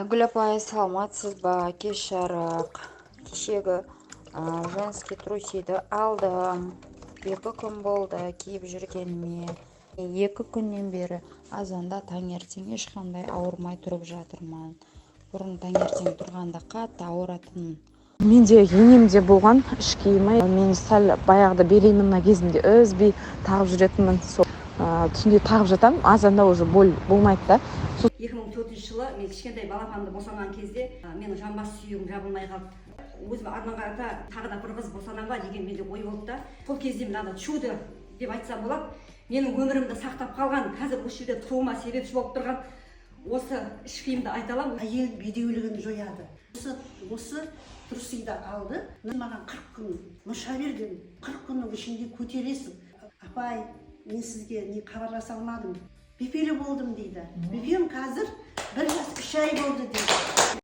Гүл апай, саламатсыз ба? Кеш жарық. Кешегі женский трусиді алдым. 2 күн болды киіп жүргеніме. 2 күннен бері азанда таңертең ешқандай ауырмай тұрып жатырмын. Бұрын таңертең тұрғанда қатты ауыратынмын. Менде енемде болған іш киімі. Мен сәл баяғыда беременна кезімде үзбей тағып жүретінмін. Сол түнде тағып жатамын, азанда уже болмайды да. 2004 жылы мен кішкентай балапанды босанған кезде менің жамбас сүйегім жабылмай қалды. Өзім артынан қарата тағы да бір қыз босанам ба деген менде ой болды да. Сол кезде мен ана чудо деп айтсам болады. Менің өмірімді сақтап қалған, қазір осы жерде тұруыма себепші болып тұрған осы іш киімді айта аламын. Әйел бедеулігін жояды. Осы трусиді алды. Маған 40 күн мұрша берген. 40 күннің ішінде көтересің. Апай, мен сізге не хабарласа алмадым. Бепелі болдым дейді. Бепем қазір 1 жас 3 ай болды дейді.